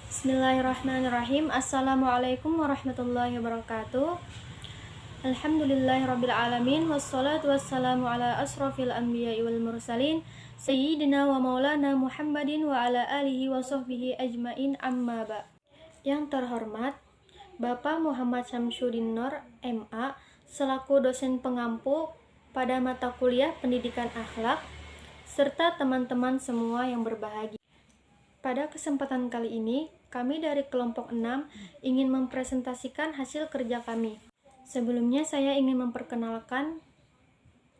Bismillahirrahmanirrahim. Assalamualaikum warahmatullahi wabarakatuh. Alhamdulillahirabbil alamin wassalatu wassalamu ala asrofil anbiya'i wal mursalin sayyidina wa maulana Muhammadin wa ala alihi wa sahbihi ajmain amma ba. Yang terhormat Bapak Muhammad Syamsuddin Nur, MA, selaku dosen pengampu pada mata kuliah Pendidikan Akhlak, serta teman-teman semua yang berbahagia. Pada kesempatan kali ini, kami dari kelompok 6 ingin mempresentasikan hasil kerja kami. Sebelumnya saya ingin memperkenalkan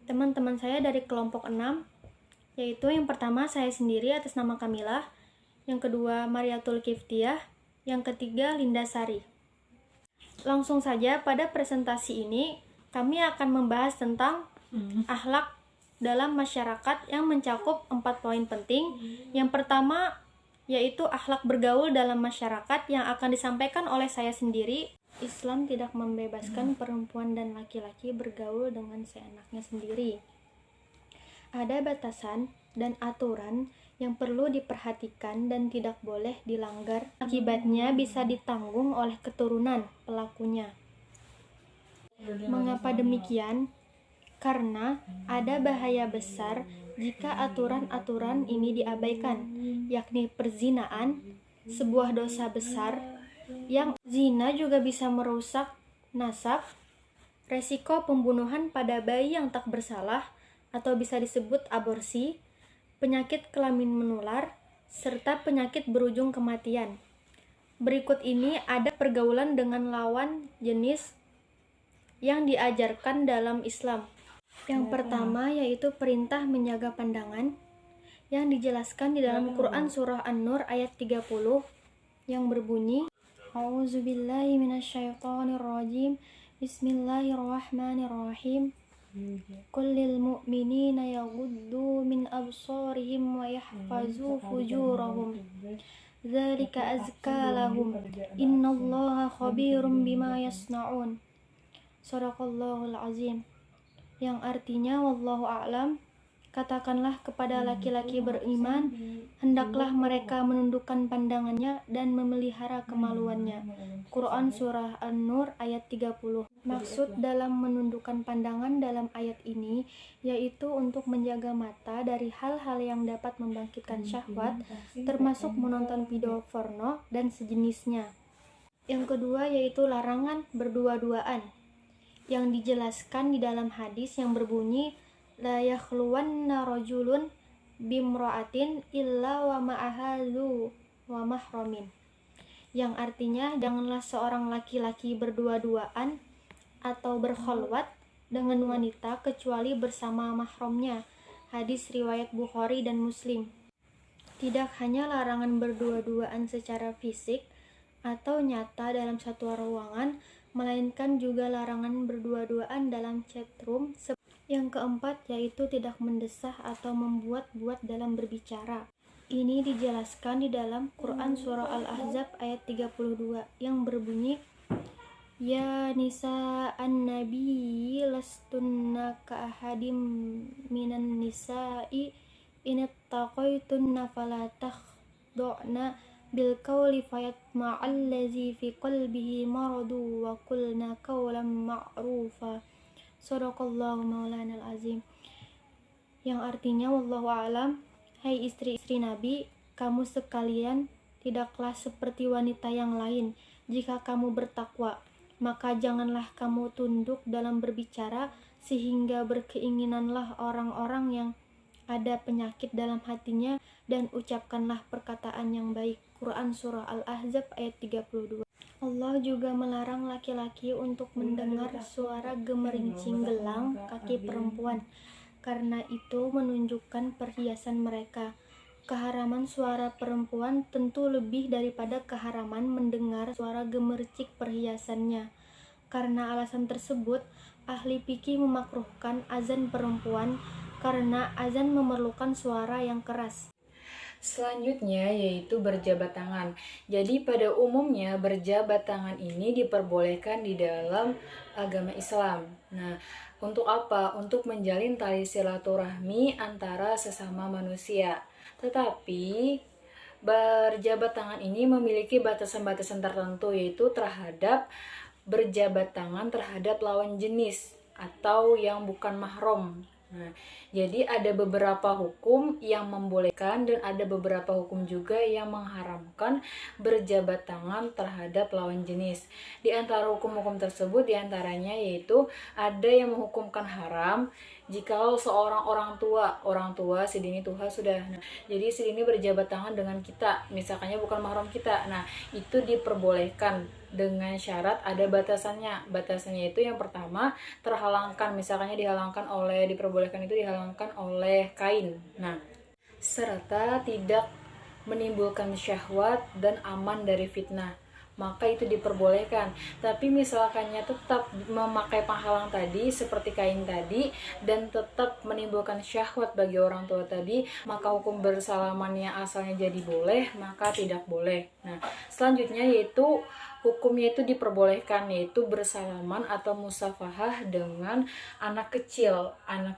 teman-teman saya dari kelompok 6, yaitu yang pertama saya sendiri atas nama Kamilah, yang kedua Mariatul Kiftiah, yang ketiga Linda Sari. Langsung saja pada presentasi ini kami akan membahas tentang akhlak dalam masyarakat yang mencakup 4 poin penting. Yang pertama yaitu akhlak bergaul dalam masyarakat yang akan disampaikan oleh saya sendiri. Islam tidak membebaskan perempuan dan laki-laki bergaul dengan seenaknya sendiri. Ada batasan dan aturan yang perlu diperhatikan dan tidak boleh dilanggar. Akibatnya bisa ditanggung oleh keturunan pelakunya. Mengapa demikian? Karena ada bahaya besar jika aturan-aturan ini diabaikan, yakni perzinaan, sebuah dosa besar yang zina juga bisa merusak nasab, resiko pembunuhan pada bayi yang tak bersalah atau bisa disebut aborsi, penyakit kelamin menular, serta penyakit berujung kematian. Berikut ini ada pergaulan dengan lawan jenis yang diajarkan dalam Islam. Yang pertama yaitu perintah menjaga pandangan yang dijelaskan di dalam Quran surah An-Nur ayat 30 yang berbunyi A'udzubillahi minasyaitonirrajim. Bismillahirrahmanirrahim. Kullil mu'minina yaghuddu min absarihim wa yahfazu fujurahum. Dzalika azka lahum. Innallaha khabirum bima yasnaun. Shadaqallahul azim. Yang artinya wallahu a'lam, katakanlah kepada laki-laki beriman, hendaklah mereka menundukkan pandangannya dan memelihara kemaluannya. Quran surah An-Nur ayat 30. Maksud dalam menundukkan pandangan dalam ayat ini yaitu untuk menjaga mata dari hal-hal yang dapat membangkitkan syahwat, termasuk menonton video porno dan sejenisnya. Yang kedua yaitu larangan berdua-duaan yang dijelaskan di dalam hadis yang berbunyi la yakhluwanna rajulun bimra'atin illa wa ma'aha dzu wa mahramin, yang artinya janganlah seorang laki-laki berdua-duaan atau berkholwat dengan wanita kecuali bersama mahramnya. Hadis riwayat Bukhari dan Muslim. Tidak hanya larangan berdua-duaan secara fisik atau nyata dalam satu ruangan, melainkan juga larangan berdua-duaan dalam chatroom. Yang keempat yaitu tidak mendesah atau membuat-buat dalam berbicara. Ini dijelaskan di dalam Quran surah Al-Ahzab ayat 32 yang berbunyi Ya nisa an-nabi lastunna ka'ahadim minan nisa'i inittaqaitunna fala takhdu'na bil qawli fayatma'allazi fi qalbihi maradu wa qulna qawlan ma'rufa. Shadaqallahu maulanal azim. Yang artinya wallahu a'lam, hai istri-istri Nabi, kamu sekalian tidaklah seperti wanita yang lain. Jika kamu bertakwa, maka janganlah kamu tunduk dalam berbicara sehingga berkeinginanlah orang-orang yang ada penyakit dalam hatinya, dan ucapkanlah perkataan yang baik. Quran surah Al-Ahzab ayat 32. Allah juga melarang laki-laki untuk mendengar suara gemerincing gelang kaki perempuan, karena itu menunjukkan perhiasan mereka. Keharaman suara perempuan tentu lebih daripada keharaman mendengar suara gemericik perhiasannya. Karena alasan tersebut, ahli fikih memakruhkan azan perempuan karena azan memerlukan suara yang keras. Selanjutnya yaitu berjabat tangan. Jadi pada umumnya berjabat tangan ini diperbolehkan di dalam agama Islam. Nah, untuk apa? Untuk menjalin tali silaturahmi antara sesama manusia. Tetapi berjabat tangan ini memiliki batasan-batasan tertentu, yaitu terhadap berjabat tangan terhadap lawan jenis atau yang bukan mahram. Nah, jadi ada beberapa hukum yang membolehkan dan ada beberapa hukum juga yang mengharamkan berjabat tangan terhadap lawan jenis. Di antara hukum-hukum tersebut diantaranya yaitu ada yang menghukumkan haram jikalau seorang orang tua sidini tuha sudah. Nah, jadi sidini berjabat tangan dengan kita, misalkannya bukan mahram kita. Nah, itu diperbolehkan dengan syarat ada batasannya. Batasannya itu yang pertama terhalangkan, misalkannya diperbolehkan itu dihalangkan oleh kain. Nah, serta tidak menimbulkan syahwat dan aman dari fitnah, maka itu diperbolehkan. Tapi misalkannya tetap memakai penghalang tadi seperti kain tadi dan tetap menimbulkan syahwat bagi orang tua tadi, maka hukum bersalaman yang asalnya jadi boleh, maka tidak boleh. Nah, selanjutnya yaitu hukumnya itu diperbolehkan, yaitu bersalaman atau musafahah dengan anak kecil yang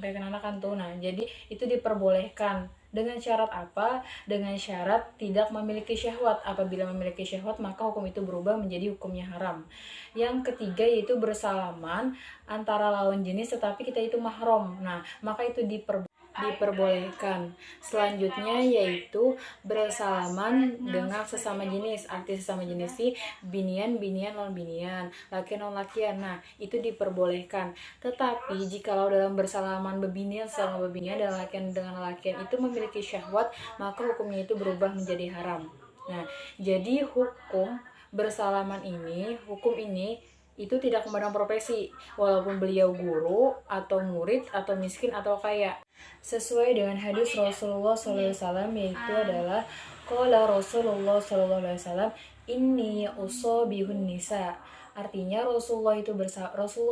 kayak kenakan tuh. Nah, jadi itu diperbolehkan. Dengan syarat apa? Dengan syarat tidak memiliki syahwat. Apabila memiliki syahwat, maka hukum itu berubah menjadi hukumnya haram. Yang ketiga yaitu bersalaman antara lawan jenis tetapi kita itu mahram. Nah, maka itu diperbolehkan. Selanjutnya yaitu bersalaman dengan sesama jenis. Arti sesama jenis sih binian lawan binian, lakian lawan lakian. Nah, itu diperbolehkan. Tetapi jikalau dalam bersalaman bebinian sama bebinian dan lakian dengan lakian itu memiliki syahwat, maka hukumnya itu berubah menjadi haram. Nah, jadi hukum bersalaman ini, itu tidak memandang profesi, walaupun beliau guru atau murid atau miskin atau kaya. Sesuai dengan hadis Rasulullah SAW, yaitu adalah qala Rasulullah SAW, inni usobihun nisa. Artinya Rasulullah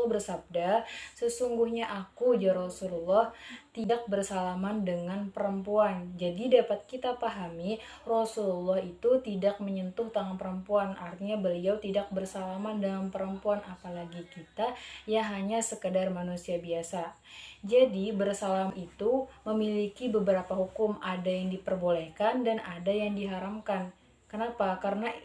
bersabda, sesungguhnya aku ya Rasulullah tidak bersalaman dengan perempuan. Jadi dapat kita pahami Rasulullah itu tidak menyentuh tangan perempuan. Artinya beliau tidak bersalaman dengan perempuan, apalagi kita ya hanya sekedar manusia biasa. Jadi bersalam itu memiliki beberapa hukum, ada yang diperbolehkan dan ada yang diharamkan. Kenapa? Karena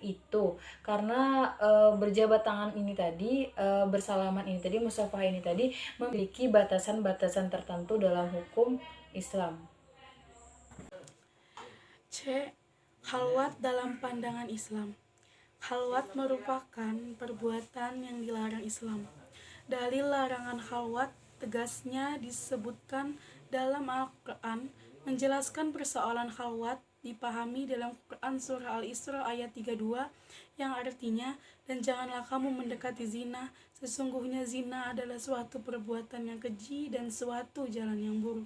berjabat tangan ini tadi, bersalaman ini tadi, musafah ini tadi memiliki batasan-batasan tertentu dalam hukum Islam. C. Khalwat dalam pandangan Islam. Khalwat merupakan perbuatan yang dilarang Islam. Dalil larangan khalwat tegasnya disebutkan dalam Al-Quran, menjelaskan persoalan khalwat dipahami dalam Quran Surah Al-Isra ayat 32 yang artinya, dan janganlah kamu mendekati zina, sesungguhnya zina adalah suatu perbuatan yang keji dan suatu jalan yang buruk.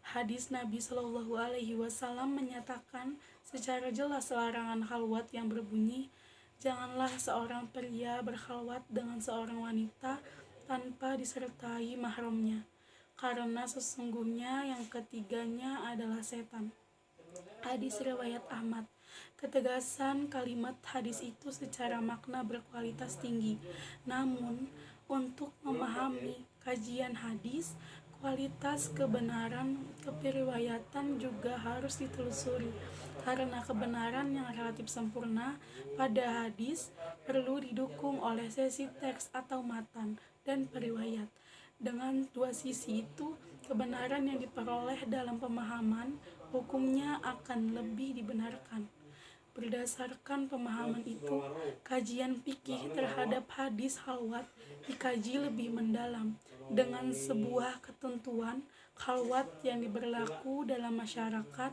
Hadis Nabi Shallallahu Alaihi Wasallam menyatakan secara jelas larangan khalwat yang berbunyi, janganlah seorang pria berkhalwat dengan seorang wanita tanpa disertai mahramnya, karena sesungguhnya yang ketiganya adalah setan. Hadis riwayat Ahmad. Ketegasan kalimat hadis itu secara makna berkualitas tinggi. Namun, untuk memahami kajian hadis, kualitas kebenaran keperiwayatan juga harus ditelusuri. Karena kebenaran yang relatif sempurna pada hadis perlu didukung oleh sisi teks atau matan dan periwayat. Dengan dua sisi itu, kebenaran yang diperoleh dalam pemahaman hukumnya akan lebih dibenarkan. Berdasarkan pemahaman itu, kajian fikih terhadap hadis khalwat dikaji lebih mendalam dengan sebuah ketentuan khalwat yang berlaku dalam masyarakat.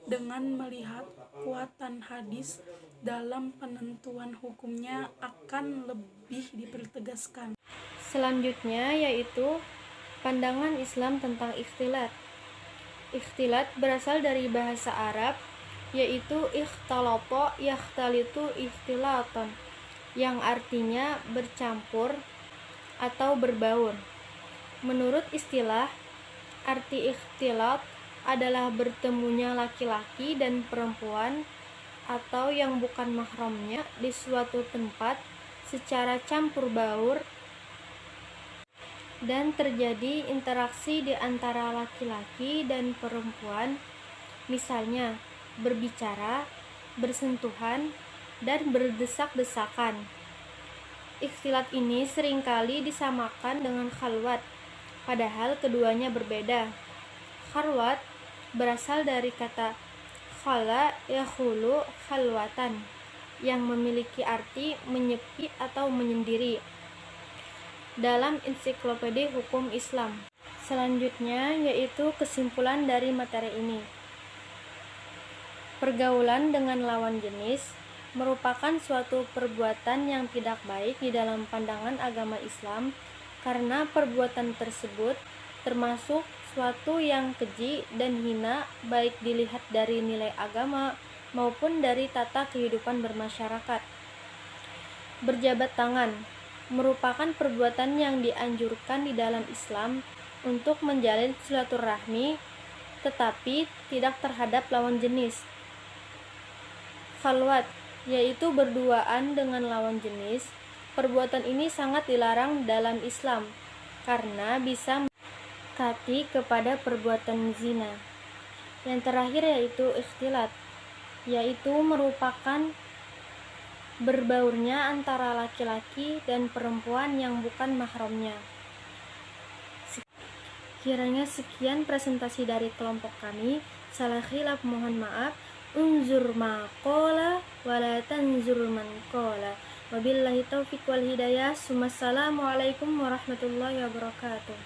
Dengan melihat kekuatan hadis dalam penentuan hukumnya akan lebih dipertegaskan. Selanjutnya yaitu pandangan Islam tentang ikhtilat. Ikhtilat berasal dari bahasa Arab, yaitu ikhtalata yakhtalitu ikhtilatan, yang artinya bercampur atau berbaur. Menurut istilah, arti ikhtilat adalah bertemunya laki-laki dan perempuan atau yang bukan mahramnya di suatu tempat secara campur baur dan terjadi interaksi di antara laki-laki dan perempuan misalnya berbicara, bersentuhan, dan berdesak-desakan. Ikhtilat ini seringkali disamakan dengan khalwat, padahal keduanya berbeda. Khalwat berasal dari kata khala yakhulu khalwatan, yang memiliki arti menyepi atau menyendiri dalam Ensiklopedia Hukum Islam. Selanjutnya yaitu kesimpulan dari materi ini. Pergaulan dengan lawan jenis merupakan suatu perbuatan yang tidak baik di dalam pandangan agama Islam, karena perbuatan tersebut termasuk suatu yang keji dan hina, baik dilihat dari nilai agama maupun dari tata kehidupan bermasyarakat. Berjabat tangan merupakan perbuatan yang dianjurkan di dalam Islam untuk menjalin silaturahmi, tetapi tidak terhadap lawan jenis. Khalwat, yaitu berduaan dengan lawan jenis. Perbuatan ini sangat dilarang dalam Islam karena bisa mendekati kepada perbuatan zina. Yang terakhir yaitu ikhtilat, yaitu merupakan berbaurnya antara laki-laki dan perempuan yang bukan mahramnya. Kiranya sekian presentasi dari kelompok kami. Salah khilaf mohon maaf. Unzur ma qala wala tanzur man qala. Wabillahi taufiq wal hidayah. Assalamualaikum warahmatullahi wabarakatuh.